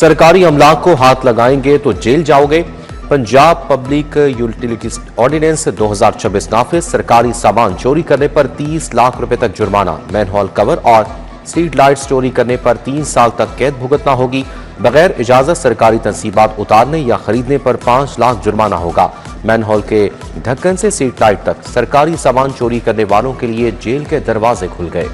सरकारी अमलाक को हाथ लगाएंगे तो जेल जाओगे। पंजाब पब्लिक यूटिलिटीज ऑर्डिनेंस 2026 नाफिज। सरकारी सामान चोरी करने पर 30 लाख रुपए तक जुर्माना। मैनहोल कवर और स्ट्रीट लाइट्स चोरी करने पर 3 साल तक कैद भुगतना होगी। बगैर इजाजत सरकारी तंसीबात उतारने या खरीदने पर 5 लाख जुर्माना होगा। मैनहोल के ढक्कन से स्ट्रीट लाइट तक सरकारी सामान चोरी करने वालों के लिए जेल के दरवाजे खुल गए।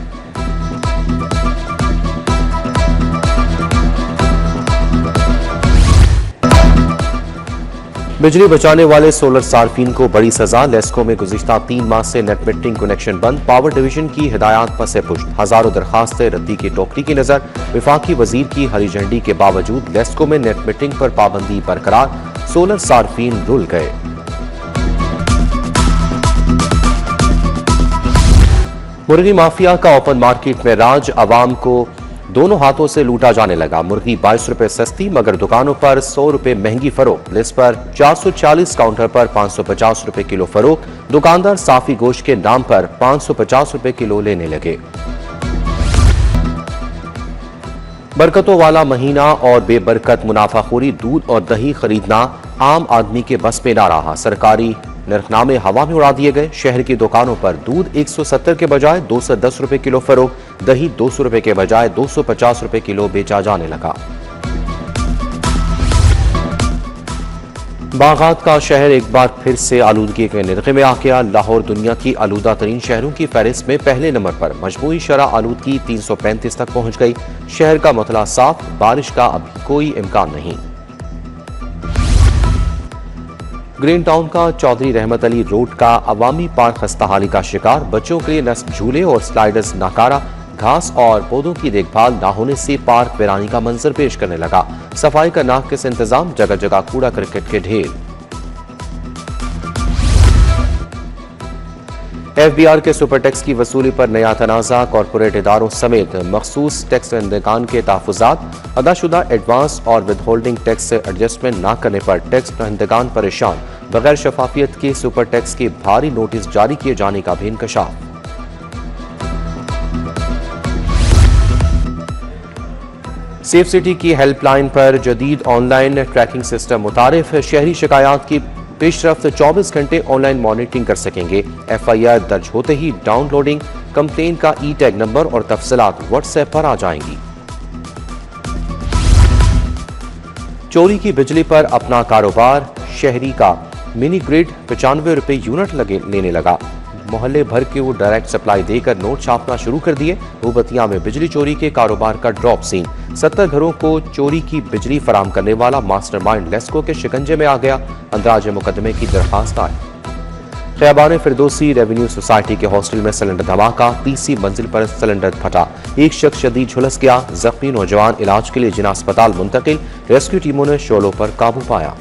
बिजली बचाने वाले सोलर सार्फिन को बड़ी सजा। लेस्को में गुज़िश्ता 3 माह से नेट मीटरिंग कनेक्शन बंद। पावर डिवीजन की हिदायत पर से पुष्ट। हजारों दरखास्तें रद्दी की टोकरी की नजर। विफाकी वजीर की हरी झंडी के बावजूद लेस्को में नेट मीटरिंग पर पाबंदी बरकरार। सोलर सार्फिन रुल गए। मुर्गी माफिया का ओपन मार्केट में राज। आवाम को दोनों हाथों से लूटा जाने लगा। मुर्गी 22 रुपए सस्ती मगर दुकानों पर 100 रुपए महंगी फरोख्त। लिस्ट पर 440 काउंटर पर 550 रुपए किलो फरोख्त। दुकानदार साफी गोश्त के नाम पर 550 रुपए किलो लेने लगे। बरकतों वाला महीना और बेबरकत मुनाफाखोरी। दूध और दही खरीदना आम आदमी के बस में ना रहा। सरकारी नरखनामे हवा में उड़ा दिए गए। शहर की दुकानों पर दूध 170 के बजाय 210 रुपए किलो फरोख्त। दही 200 रुपए के बजाय 250 रुपए किलो बेचा जाने लगा। बागात का शहर एक बार फिर से आलूदगी के निर्खे में आ गया। लाहौर दुनिया की आलूदा तरीन शहरों की फहरिस्त में पहले नंबर पर। मजमूई शरह आलूदगी 335 तक पहुंच गई। शहर का मतला साफ। बारिश का अभी कोई इम्कान नहीं। ग्रीन टाउन का चौधरी रहमत अली रोड का अवामी पार्क खस्ताहाली का शिकार। बच्चों के लिए नस्ब झूले और स्लाइडर्स नाकारा। घास और पौधों की देखभाल न होने से पार्क वीरानी का मंजर पेश करने लगा। सफाई का नाकिस इंतजाम। जगह जगह कूड़ा करकट के ढेर। एफबीआर के सुपर टैक्स की वसूली पर नया तनाज़ा। कॉरपोरेट इदारों समेत मखसूस टैक्स दहिंदगान के तहफ़्फ़ुज़ात। अदाशुदा एडवांस और विद होल्डिंग टैक्स से एडजस्टमेंट न करने पर टैक्स दहिंदगान परेशान। बगैर शफाफियत के सुपर टैक्स के भारी नोटिस जारी किए जाने का भी इंकशाफ। सेफ सिटी की हेल्पलाइन पर जदीद ऑनलाइन ट्रैकिंग सिस्टम मुतारिफ। शहरी शिकायत की पेशरफ्त 24 घंटे ऑनलाइन मॉनिटरिंग कर सकेंगे। FIR दर्ज होते ही डाउनलोडिंग कंप्लेन का ई-टैग नंबर और तफसीलात व्हाट्सएप पर आ जाएंगी। चोरी की बिजली पर अपना कारोबार। शहरी का मिनी ग्रिड 95 रुपए यूनिट लेने लगा। मोहल्ले भर के वो डायरेक्ट सप्लाई देकर नोट छापना शुरू कर दिए। भूबतिया में बिजली चोरी के कारोबार का ड्रॉप सीन। 70 घरों को चोरी की बिजली फराम करने वाला मास्टरमाइंड लेस्को के शिकंजे में आ गया। अंदराज मुकदमे की दरखास्त आई। खैबान फिरदौसी रेवेन्यू सोसाइटी के हॉस्टल में सिलेंडर धमाका। तीसरी मंजिल पर सिलेंडर फटा। एक शख्स शदीद झुलस गया। जख्मी नौजवान इलाज के लिए जिला अस्पताल मुंतकिल। रेस्क्यू टीमों ने शोलों पर काबू पाया।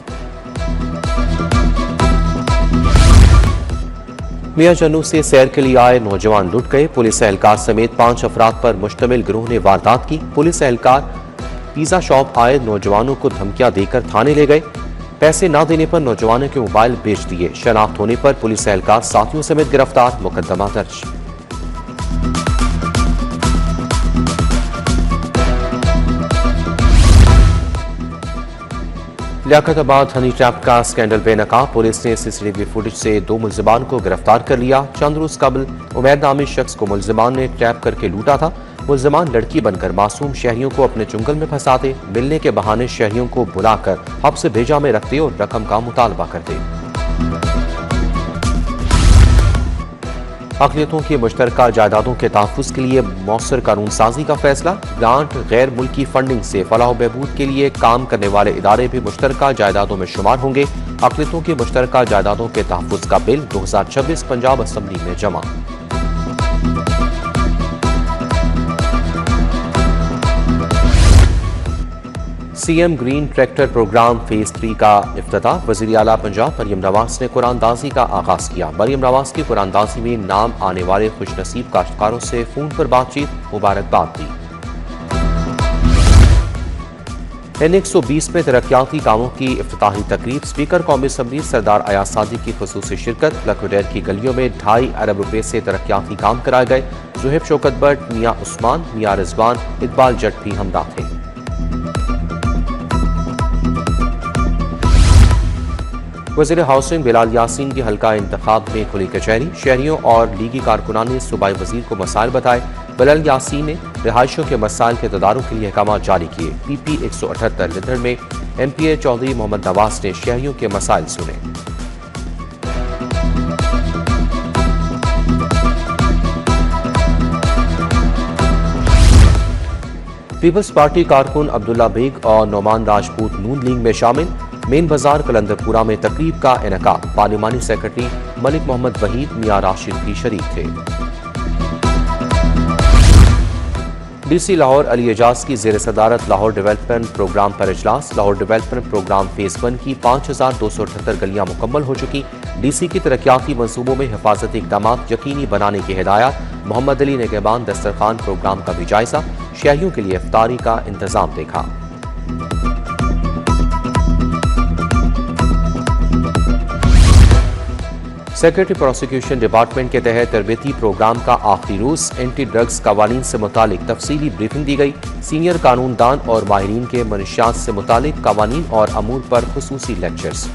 मियां चन्नू से सैर के लिए आए नौजवान लुट गए। पुलिस एहलकार समेत 5 अफराद पर मुश्तमिल गिरोह ने वारदात की। पुलिस एहलकार पिज्जा शॉप आए नौजवानों को धमकियां देकर थाने ले गए। पैसे न देने पर नौजवानों के मोबाइल बेच दिए। शनाख्त होने पर पुलिस एहलकार साथियों समेत गिरफ्तार। मुकदमा दर्ज। लियाकताबाद हनी ट्रैप का स्कैंडल बेनकाब। पुलिस ने CCTV फुटेज से 2 मुल्जिमान को गिरफ्तार कर लिया। चंद रोज कबल उमैद नामी शख्स को मुल्जिमान ने ट्रैप करके लूटा था। मुल्जिमान लड़की बनकर मासूम शहरियों को अपने चुंगल में फंसाते, मिलने के बहाने शहरियों को बुलाकर हब्स भेजा में रखते और रकम का मुतालबा करते। अक़लियतों की मुश्तरका जायदादों के तहफ़्फ़ुज़ के लिए मौसर कानून साजी का फैसला। ग्रांट गैर मुल्की फंडिंग से फलाह बहबूद के लिए काम करने वाले इदारे भी मुश्तरका जायदादों में शुमार होंगे। अक़लियतों की मुश्तरका जायदादों के तहफ़्फ़ुज़ का बिल 2026 पंजाब असम्बली में जमा। CM green tractor program phase 3 का इफ्तिताह। वज़ीर आला पंजाब मरियम नवाज ने कुरानदाजी का आगाज किया। मरियम नवाज की कुरानदाजी में नाम आने वाले खुशनसीब काश्तकारों से फोन पर बातचीत, मुबारकबाद दी। N120 में तरक्याती कामों की इफ्तिताही तकरीब। स्पीकर कौमी असम्बली सरदार अयाज सादी की खुसूसी शिरकत। लखवडेर की गलियों में 2.5 अरब रुपए से तरक्याती काम कराए गए। ज़ुहैब शौकत भट्ट, मियां उस्मान, मियां रिजवान, इकबाल जट भी हमदा थे। वज़ीर हाउसिंग बिलाल यासीन की हल्का इंतखाब में खुली कचहरी, शहरियों और लीगी कारकुनान ने सूबाई वजीर को मसाइल बताए। बिलाल यासीन ने रिहायशियों के मसाइल के तदारुक के लिए अहकाम जारी किए। PP 178 लिदर में MPA चौधरी मोहम्मद नवाज ने शहरियों के मसाइल सुने। पीपल्स पार्टी कारकुन अब्दुल्ला बेग और नौमान राजपूत नून लीग में शामिल। मेन बाजार कलंदरपुरा में तकरीब का इनेकाद। पार्लिमानी सेक्रेटरी मलिक मोहम्मद वहीद मियां राशिद भी शरीक थे। DC लाहौर अली एजाज की जेर सदारत लाहौर डेवलपमेंट प्रोग्राम पर इजलास। लाहौर डेवलपमेंट प्रोग्राम फेज 1 की 5278 गलियां मुकम्मल हो चुकी। DC की तरक्याती मंसूबों में हिफाजती इकदाम यकीनी बनाने की हिदायत। मोहम्मद अली निगहबान दस्तरखान प्रोग्राम का भी जायजा। शहरियों के लिए इफ्तारी का इंतजाम देखा। सेक्रेटरी प्रोसिक्यूशन डिपार्टमेंट के तहत तरबेती प्रोग्राम का आखिरी रोज। एंटी ड्रग्स कवानीन से मुतालिक तफसीली ब्रीफिंग दी गई। सीनियर कानूनदान और माहिरीन के मनशियात से मुतालिक कवानीन और अमूर पर खुसूसी लेक्चर्स।